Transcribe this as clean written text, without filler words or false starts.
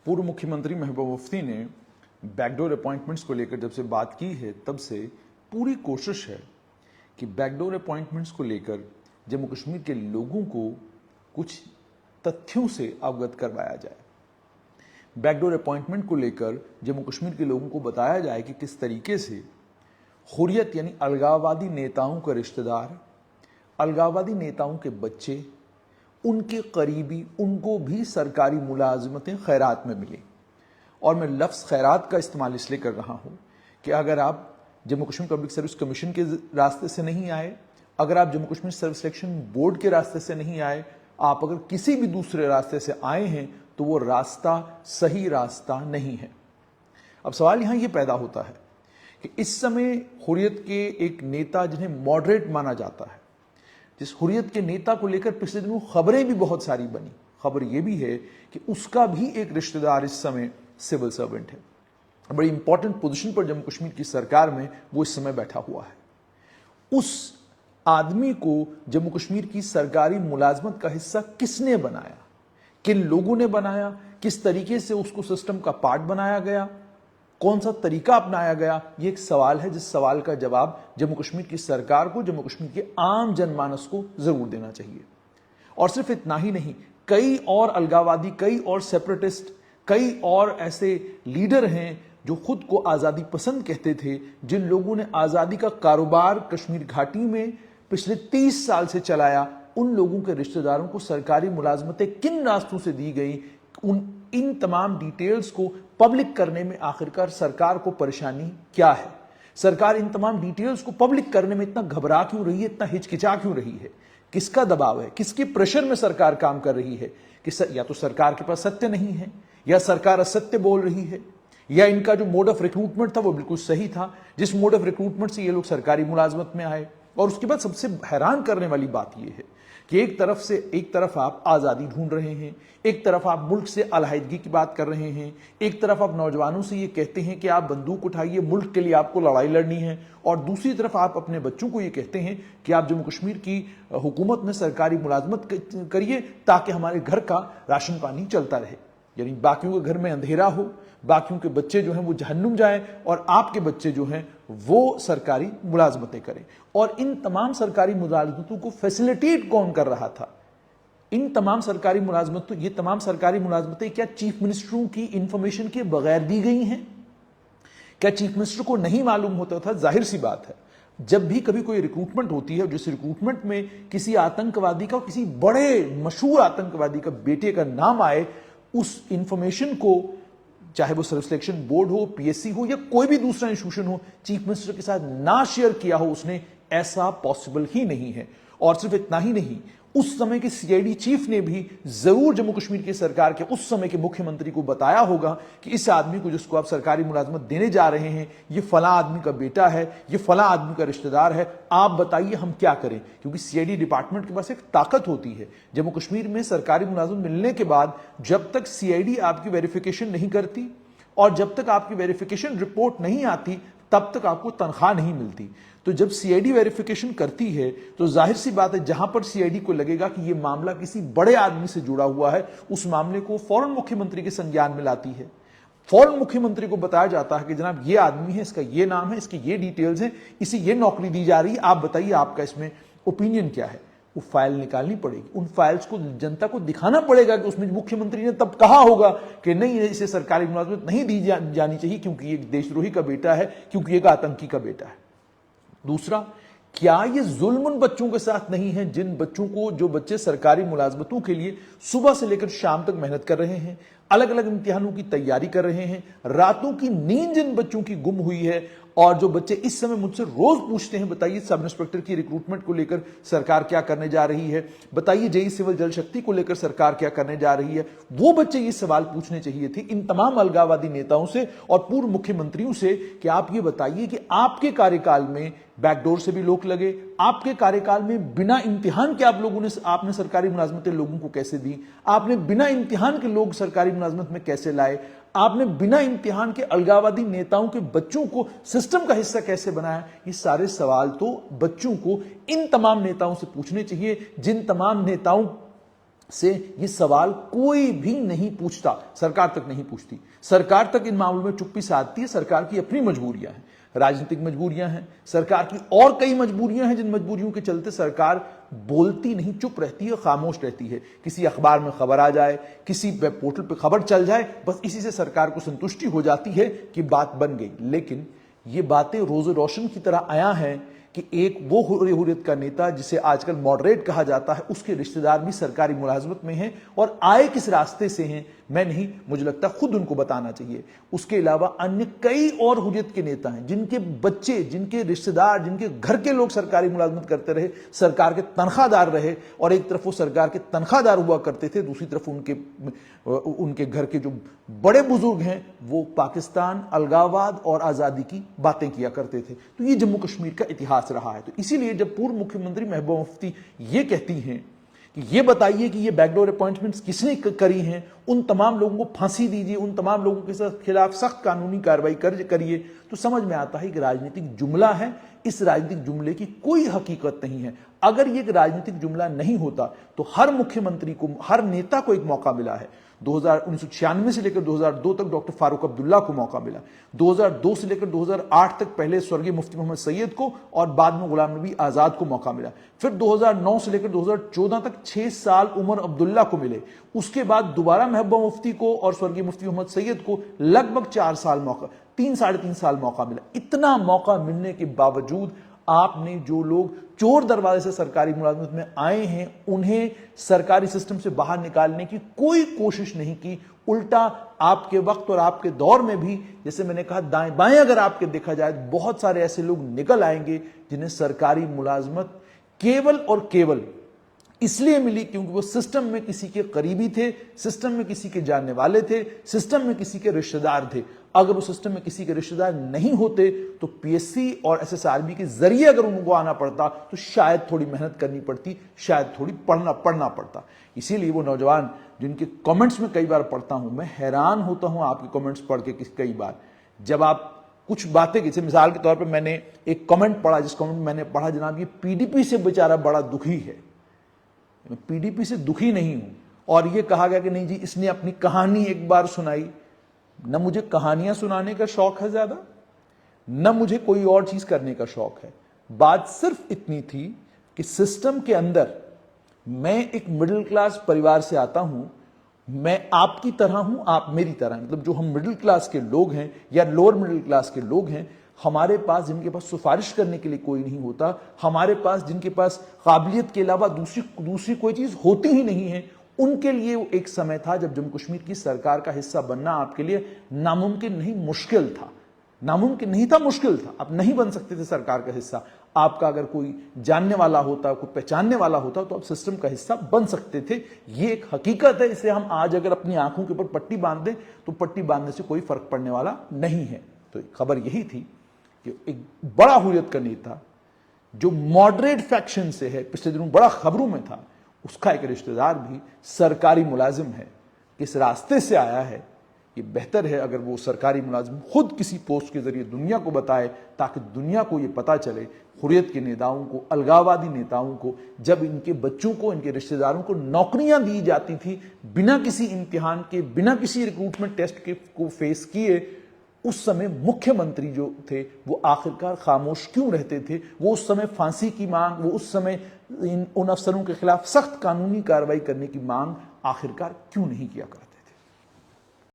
पूर्व मुख्यमंत्री महबूबा मुफ्ती ने बैकडोर अपॉइंटमेंट्स को लेकर जब से बात की है तब से पूरी कोशिश है कि बैकडोर अपॉइंटमेंट्स को लेकर जम्मू कश्मीर के लोगों को कुछ तथ्यों से अवगत करवाया जाए। बैकडोर अपॉइंटमेंट को लेकर जम्मू कश्मीर के लोगों को बताया जाए कि किस तरीके से हुर्रियत यानी अलगाववादी नेताओं का रिश्तेदार, अलगाववादी नेताओं के बच्चे, उनके करीबी, उनको भी सरकारी मुलाजमतें खैरात में मिली। और मैं लफ्ज़ खैरात का इस्तेमाल इसलिए कर रहा हूं कि अगर आप Jammu Kashmir public service commission के रास्ते से नहीं आए, अगर आप Jammu Kashmir service selection board के रास्ते से नहीं आए, आप अगर किसी भी दूसरे रास्ते से आए हैं तो वो रास्ता सही रास्ता नहीं है। अब सवाल यहां यह पैदा होता है कि इस समय हुर्रियत के एक नेता जिन्हें मॉडरेट माना जाता है, जिस हुर्रियत के नेता को लेकर पिछले दिनों खबरें भी बहुत सारी बनी, खबर यह भी है कि उसका भी एक रिश्तेदार इस समय सिविल सर्वेंट है, बड़ी इंपॉर्टेंट पोजीशन पर जम्मू कश्मीर की सरकार में वो इस समय बैठा हुआ है। उस आदमी को जम्मू कश्मीर की सरकारी मुलाजमत का हिस्सा किसने बनाया, किन लोगों ने बनाया, किस तरीके से उसको सिस्टम का पार्ट बनाया गया, कौन सा तरीका अपनाया गया, ये एक सवाल है जिस सवाल का जवाब जम्मू कश्मीर की सरकार को, जम्मू कश्मीर के आम जनमानस को जरूर देना चाहिए। और सिर्फ इतना ही नहीं, कई और अलगावादी, कई और सेपरेटिस्ट, कई और ऐसे लीडर हैं जो खुद को आजादी पसंद कहते थे, जिन लोगों ने आजादी का कारोबार कश्मीर घाटी में पिछले 30 साल से चलाया, उन लोगों के रिश्तेदारों को सरकारी मुलाजमतें किन रास्तों से दी गई, इन तमाम डिटेल्स को पब्लिक करने में आखिरकार सरकार को परेशानी क्या है। सरकार इन तमाम डिटेल्स को पब्लिक करने में इतना घबरा क्यों रही है, इतना हिचकिचा क्यों रही है, किसका दबाव है, किसके प्रेशर में सरकार काम कर रही है कि या तो सरकार के पास सत्य नहीं है, या सरकार असत्य बोल रही है, या इनका जो मोड ऑफ रिक्रूटमेंट था वो बिल्कुल सही था, जिस मोड ऑफ रिक्रूटमेंट से ये लोग सरकारी मुलाजमत में आए। और उसके बाद सबसे हैरान करने वाली बात यह है कि एक तरफ आप आजादी ढूंढ रहे हैं, एक तरफ आप मुल्क से अलहदगी की बात कर रहे हैं, एक तरफ आप नौजवानों से ये कहते हैं कि आप बंदूक उठाइए, मुल्क के लिए आपको लड़ाई लड़नी है, और दूसरी तरफ आप अपने बच्चों को ये कहते हैं कि आप जम्मू कश्मीर की हुकूमत में सरकारी मुलाजमत करिए ताकि हमारे घर का राशन पानी चलता रहे। यानी बाकियों के घर में अंधेरा हो, बाकियों के बच्चे जो हैं वो जहन्नुम जाएं, और आपके बच्चे जो हैं वो सरकारी मुलाजमतें करें। और इन तमाम सरकारी मुलाजमतों को फैसिलिटेट कौन कर रहा था? इन तमाम सरकारी मुलाजमतों, ये तमाम सरकारी मुलाजमतें क्या चीफ मिनिस्टरों की इंफॉर्मेशन के बगैर दी गई हैं? क्या चीफ मिनिस्टर को नहीं मालूम होता था? जाहिर सी बात है, जब भी कभी कोई रिक्रूटमेंट होती है, जिस रिक्रूटमेंट में किसी आतंकवादी का, किसी बड़े मशहूर आतंकवादी का बेटे का नाम आए, उस इंफॉर्मेशन को, चाहे वो सर्विस सिलेक्शन बोर्ड हो, पीएससी हो, या कोई भी दूसरा इंस्टीट्यूशन हो, चीफ मिनिस्टर के साथ ना शेयर किया हो उसने, ऐसा पॉसिबल ही नहीं है। और सिर्फ इतना ही नहीं, उस समय के सीआईडी चीफ ने भी जरूर जम्मू कश्मीर की सरकार के उस समय के मुख्यमंत्री को बताया होगा कि इस आदमी को, जिसको आप सरकारी मुलाजमत देने जा रहे हैं, ये फला आदमी का बेटा है, ये फला आदमी का रिश्तेदार है, आप बताइए हम क्या करें। क्योंकि सीआईडी डिपार्टमेंट के पास एक ताकत होती है। जम्मू कश्मीर में सरकारी मुलाजमत मिलने के बाद जब तक सीआईडी आपकी वेरिफिकेशन नहीं करती और जब तक आपकी वेरिफिकेशन रिपोर्ट नहीं आती, तब तक आपको तनख्वाह नहीं मिलती। तो जब सीआईडी वेरिफिकेशन करती है तो जाहिर सी बात है, जहां पर सीआईडी को लगेगा कि यह मामला किसी बड़े आदमी से जुड़ा हुआ है, उस मामले को फौरन मुख्यमंत्री के संज्ञान में लाती है। फौरन मुख्यमंत्री को बताया जाता है कि जनाब ये आदमी है, इसका ये नाम है, इसकी ये डिटेल्स हैं, इसे ये नौकरी दी जा रही है, आप बताइए आपका इसमें ओपिनियन क्या है। वो फाइल निकालनी पड़ेगी, उन फाइल्स को जनता को दिखाना पड़ेगा कि उसमें मुख्यमंत्री ने तब कहा होगा कि नहीं, इसे सरकारी मुलाजमत नहीं दी जानी चाहिए क्योंकि ये देशद्रोही का बेटा है, क्योंकि एक आतंकी का बेटा है। दूसरा, क्या ये जुल्म उन बच्चों के साथ नहीं है जिन बच्चों को, जो बच्चे सरकारी मुलाजमतों के लिए सुबह से लेकर शाम तक मेहनत कर रहे हैं, अलग अलग इम्तिहानों की तैयारी कर रहे हैं, रातों की नींद जिन बच्चों की गुम हुई है, और जो बच्चे इस समय मुझसे रोज पूछते हैं, बताइए सब इंस्पेक्टर की रिक्रूटमेंट को लेकर सरकार क्या करने जा रही है, बताइए जेई सिविल जल शक्ति को लेकर सरकार क्या करने जा रही है, वो बच्चे ये सवाल पूछने चाहिए थे इन तमाम अलगाववादी नेताओं से और पूर्व मुख्यमंत्रियों से कि आप ये बताइए कि आपके कार्यकाल में बैकडोर से भी लोग लगे, आपके कार्यकाल में बिना इम्तिहान के आपने सरकारी मुलाजमतें लोगों को कैसे दी, आपने बिना इम्तिहान के लोग सरकारी मुलाजमत में कैसे लाए, आपने बिना इम्तिहान के अलगाववादी नेताओं के बच्चों को सिस्टम का हिस्सा कैसे बनाया। ये सारे सवाल तो बच्चों को इन तमाम नेताओं से पूछने चाहिए, जिन तमाम नेताओं से ये सवाल कोई भी नहीं पूछता, सरकार तक नहीं पूछती। सरकार तक इन मामलों में चुप्पी साधती है। सरकार की अपनी मजबूरियां हैं, राजनीतिक मजबूरियां हैं, सरकार की और कई मजबूरियां हैं जिन मजबूरियों के चलते सरकार बोलती नहीं, चुप रहती है, खामोश रहती है। किसी अखबार में खबर आ जाए, किसी वेब पोर्टल पर खबर चल जाए, बस इसी से सरकार को संतुष्टि हो जाती है कि बात बन गई। लेकिन ये बातें रोज रोशन की तरह आया है कि एक वो हुर्रियत का नेता जिसे आजकल मॉडरेट कहा जाता है, उसके रिश्तेदार भी सरकारी मुलाजमत में हैं, और आए किस रास्ते से हैं मैं नहीं, मुझे लगता खुद उनको बताना चाहिए। उसके अलावा अन्य कई और हुर्रियत के नेता हैं जिनके बच्चे, जिनके रिश्तेदार, जिनके घर के लोग सरकारी मुलाजमत करते रहे, सरकार के तनख्वाहदार रहे, और एक तरफ वो सरकार के तनख्वाहदार हुआ करते थे, दूसरी तरफ उनके घर के जो बड़े बुजुर्ग हैं वो पाकिस्तान, अलगाववाद और आजादी की बातें किया करते थे। तो ये जम्मू कश्मीर का इतिहास रहा है। तो इसीलिए जब पूर्व मुख्यमंत्री महबूबा मुफ्ती ये कहती हैं कि ये बताइए कि ये बैकडोर अपॉइंटमेंट्स किसने करी हैं, उन तमाम लोगों को फांसी दीजिए, उन तमाम लोगों के खिलाफ सख्त कानूनी कार्रवाई करिए, तो समझ में आता है कि राजनीतिक जुमला है। इस राजनीतिक जुमले की कोई हकीकत नहीं है। अगर ये एक राजनीतिक जुमला नहीं होता तो हर मुख्यमंत्री को, हर नेता को एक मौका मिला है। 1996 से लेकर 2002 तक डॉक्टर फारूक अब्दुल्ला को मौका मिला, 2002 से लेकर 2008 तक पहले स्वर्गीय मुफ्ती मोहम्मद सैयद को और बाद में गुलाम नबी आजाद को मौका मिला, फिर 2009 से लेकर 2014 तक 6 साल उमर अब्दुल्ला को मिले, उसके बाद दोबारा महबूबा मुफ्ती को और स्वर्गीय मुफ्ती मोहम्मद सैयद को लगभग 4 साल मौका, 3-3.5 साल मौका मिला। इतना मौका मिलने के बावजूद आपने जो लोग चोर दरवाजे से सरकारी मुलाजमत में आए हैं उन्हें सरकारी सिस्टम से बाहर निकालने की कोई कोशिश नहीं की। उल्टा आपके वक्त और आपके दौर में भी, जैसे मैंने कहा, दाएं बाएं अगर आपके देखा जाए तो बहुत सारे ऐसे लोग निकल आएंगे जिन्हें सरकारी मुलाजमत केवल और केवल इसलिए मिली क्योंकि वो सिस्टम में किसी के करीबी थे, सिस्टम में किसी के जानने वाले थे, सिस्टम में किसी के रिश्तेदार थे। अगर वो सिस्टम में किसी के रिश्तेदार नहीं होते तो पीएससी और एसएसआरबी के जरिए अगर उनको आना पड़ता तो शायद थोड़ी मेहनत करनी पड़ती, शायद थोड़ी पढ़ना पड़ता। इसीलिए वो नौजवान जिनके कमेंट्स में कई बार पढ़ता हूं, मैं हैरान होता हूं आपके कमेंट्स पढ़ के। कई बार जब आप कुछ बातें, जैसे मिसाल के तौर पर मैंने एक कमेंट पढ़ा, जिस कमेंट मैंने पढ़ा, जनाब ये पीडीपी से बेचारा बड़ा दुखी है। मैं पीडीपी से दुखी नहीं हूं। और यह कहा गया कि नहीं जी इसने अपनी कहानी एक बार सुनाई। न मुझे कहानियां सुनाने का शौक है ज्यादा, न मुझे कोई और चीज करने का शौक है। बात सिर्फ इतनी थी कि सिस्टम के अंदर मैं एक मिडिल क्लास परिवार से आता हूं, मैं आपकी तरह हूं, आप मेरी तरह। मतलब जो हम मिडिल क्लास के लोग हैं या लोअर मिडिल क्लास के लोग हैं, हमारे पास जिनके पास सिफारिश करने के लिए कोई नहीं होता, हमारे पास जिनके पास काबिलियत के अलावा दूसरी कोई चीज होती ही नहीं है, उनके लिए वो एक समय था जब जम्मू कश्मीर की सरकार का हिस्सा बनना आपके लिए नामुमकिन नहीं, मुश्किल था। नामुमकिन नहीं था, मुश्किल था। आप नहीं बन सकते थे सरकार का हिस्सा। आपका अगर कोई जानने वाला होता, कोई पहचानने वाला होता तो आप सिस्टम का हिस्सा बन सकते थे। ये एक हकीकत है। इसे हम आज अगर अपनी आंखों के ऊपर पट्टी बांध दें तो पट्टी बांधने से कोई फर्क पड़ने वाला नहीं है। तो खबर यही थी कि एक बड़ा हुर्रियत का नेता जो मॉडरेट फैक्शन से है, पिछले दिनों बड़ा खबरों में था, उसका एक रिश्तेदार भी सरकारी मुलाजिम है, किस रास्ते से आया है। ये बेहतर है अगर वो सरकारी मुलाजिम खुद किसी पोस्ट के जरिए दुनिया को बताए, ताकि दुनिया को ये पता चले हुर्रियत के नेताओं को, अलगाववादी नेताओं को, जब इनके बच्चों को, इनके रिश्तेदारों को नौकरियां दी जाती थी बिना किसी इम्तिहान के, बिना किसी रिक्रूटमेंट टेस्ट के को फेस किए, उस समय मुख्यमंत्री जो थे वो आखिरकार खामोश क्यों रहते थे? वो उस समय फांसी की मांग, वो उस समय उन अफसरों के खिलाफ सख्त कानूनी कार्रवाई करने की मांग आखिरकार क्यों नहीं किया करते?